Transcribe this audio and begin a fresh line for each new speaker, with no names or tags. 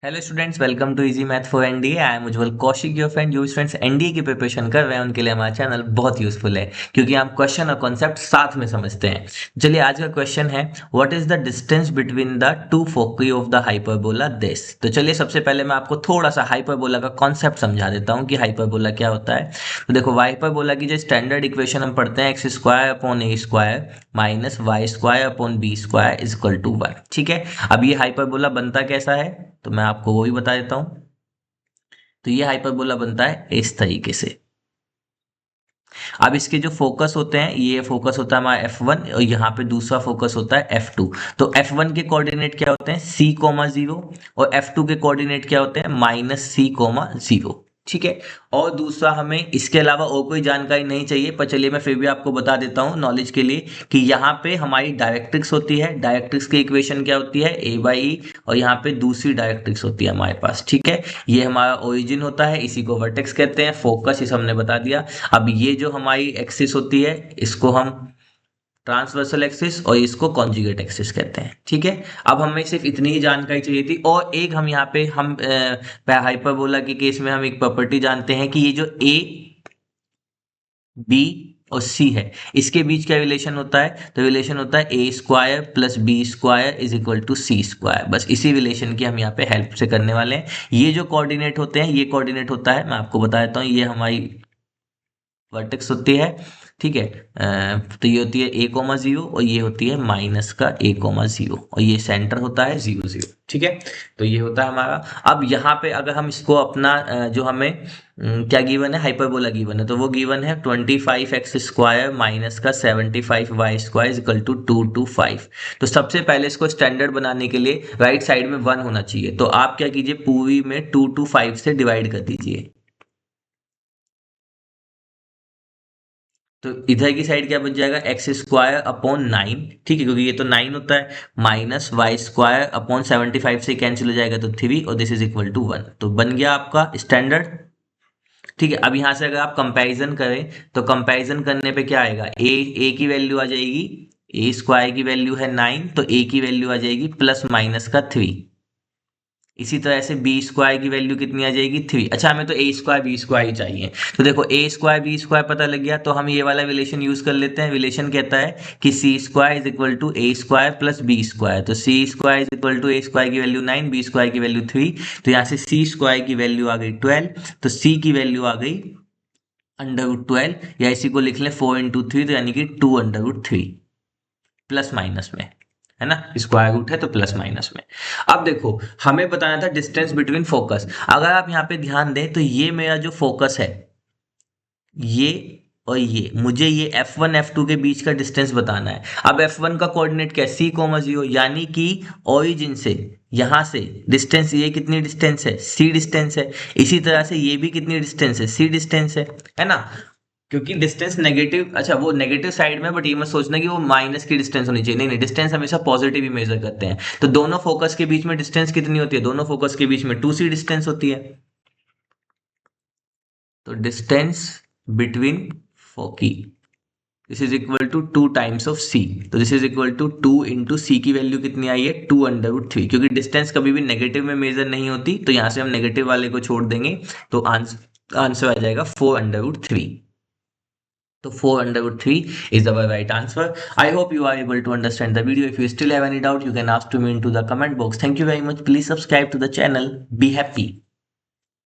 Hello students, welcome to easy math for NDA. I am Ujjwal Kaushik, your friend. जो students NDA की preparation कर रहे हैं उनके लिए हमारा चैनल बहुत यूजफुल है, क्योंकि हम क्वेश्चन और कॉन्सेप्ट साथ में समझते हैं। चलिए, आज का क्वेश्चन है, what is the distance between the two foci of the hyperbola this. तो चलिए, सबसे पहले मैं आपको थोड़ा सा हाइपरबोला का कॉन्सेप्ट समझा देता हूँ कि हाइपरबोला क्या होता है। तो देखो, हाइपरबोला की जो स्टैंडर्ड इक्वेशन हम पढ़ते हैं, x square upon a square minus y square upon b square is equal to 1। ठीक है, अब ये हाइपरबोला बनता कैसा है, तो मैं आपको वो भी बता देता हूं। तो ये हाइपरबोला बनता है इस तरीके से। अब इसके जो फोकस होते हैं, ये फोकस होता है हमारा F1 और यहाँ पे दूसरा फोकस होता है F2। तो F1 के कोऑर्डिनेट क्या होते हैं, C, 0, और F2 के कोऑर्डिनेट क्या होते हैं, -C, 0। ठीक है। और दूसरा, हमें इसके अलावा और कोई जानकारी नहीं चाहिए, पर चलिए मैं फिर भी आपको बता देता हूँ नॉलेज के लिए कि यहाँ पे हमारी डायरेक्ट्रिक्स होती है। डायरेक्ट्रिक्स की इक्वेशन क्या होती है, A/E, और यहाँ पे दूसरी डायरेक्ट्रिक्स होती है हमारे पास। ठीक है, ये हमारा ओरिजिन होता है, इसी को वर्टेक्स कहते हैं। फोकस इस हमने बता दिया। अब ये जो हमारी एक्सिस होती है, इसको हम ट्रांसवर्सल एक्सिस और इसको कॉन्जुगेट एक्सिस कहते हैं। ठीक है, अब हमें सिर्फ इतनी ही जानकारी चाहिए थी। और एक हम यहाँ पे हम हाइपरबोला के केस में हम एक प्रॉपर्टी जानते हैं कि ये जो ए, बी और सी है, इसके बीच क्या रिलेशन होता है, तो रिलेशन होता है A square plus B square is equal to C square. बस इसी रिलेशन की हम यहाँ पे हेल्प से करने वाले हैं। ये जो कोऑर्डिनेट होते हैं, ये कोऑर्डिनेट होता है, मैं आपको बता देता हूँ, ये हमारी वर्टेक्स होती है। ठीक है, तो ये होती है A, 0 और ये होती है माइनस का A, 0 और ये सेंटर होता है 0, 0। ठीक है, तो ये होता है हमारा। अब यहाँ पे अगर हम इसको अपना जो हमें क्या गिवन है, हाइपरबोला गिवन है, तो वो गिवन है 25x² माइनस का 75y² इक्वल टू 225। तो सबसे पहले इसको स्टैंडर्ड बनाने के लिए राइट साइड में 1 होना चाहिए। तो आप क्या कीजिए, पूरी में 2 से डिवाइड कर दीजिए। तो इधर की साइड क्या बच जाएगा, x² अपॉन 9। ठीक है, क्योंकि ये तो 9 होता है, माइनस y² अपॉन 75 से कैंसिल हो जाएगा तो 3, और दिस इज इक्वल टू 1। तो बन गया आपका स्टैंडर्ड। ठीक है, अब यहाँ से अगर आप कंपैरिजन करें, तो कंपैरिजन करने पे क्या आएगा, ए की वैल्यू आ जाएगी, ए स्क्वायर की वैल्यू है 9, तो ए की वैल्यू आ जाएगी प्लस माइनस का 3। इसी तरह से बी स्क्वायर की वैल्यू कितनी आ जाएगी, 3। अच्छा, हमें तो ए स्क्वायर बी स्क्वायर ही चाहिए। तो देखो, ए स्क्वायर बी स्क्वायर पता लग गया, तो हम ये वाला रिलेशन यूज कर लेते हैं। रिलेशन कहता है कि C square is equal to A square plus B square. तो C square is equal to A square की वैल्यू 9, बी स्क्वायर की वैल्यू 3। तो यहाँ से सी स्क्वायर की वैल्यू आ गई 12, तो सी की वैल्यू आ गई √12, या इसी को लिख लें 4 × 3, तो यानी कि 2√3, प्लस माइनस में, है ना, स्क्वायर रूट है तो प्लस माइनस में। अब देखो, हमें बताना था डिस्टेंस बिटवीन फोकस। अगर आप यहाँ पे ध्यान दें, तो ये मेरा जो फोकस है, ये और ये, मुझे ये F1 F2 के बीच का डिस्टेंस बताना है। अब F1 का कोऑर्डिनेट क्या है, C, 0, यानी कि ओरिजिन से यहां से डिस्टेंस, ये कितनी डिस्टेंस है, C डिस्टेंस है। इसी तरह से ये भी कितनी डिस्टेंस है, C डिस्टेंस है ना। क्योंकि डिस्टेंस नेगेटिव, अच्छा वो नेगेटिव साइड में, बट ये मत सोचना कि वो माइनस की डिस्टेंस होनी चाहिए। नहीं नहीं, डिस्टेंस हमेशा पॉजिटिव ही मेजर करते हैं। तो दोनों फोकस के बीच में डिस्टेंस कितनी होती है, दोनों फोकस के बीच में 2C डिस्टेंस होती है। तो distance between foci, this is equal to 2 times of C। तो this is equal to 2 into C की वैल्यू कितनी आई है, 2√3। क्योंकि डिस्टेंस कभी भी नेगेटिव में मेजर नहीं होती, तो यहाँ से हम नेगेटिव वाले को छोड़ देंगे, तो आंसर आ जाएगा 4√3। So 4/3 is our right answer. I hope you are able to understand the video. If you still have any doubt, you can ask to me into the comment box. Thank you very much. Please subscribe to the channel. Be happy.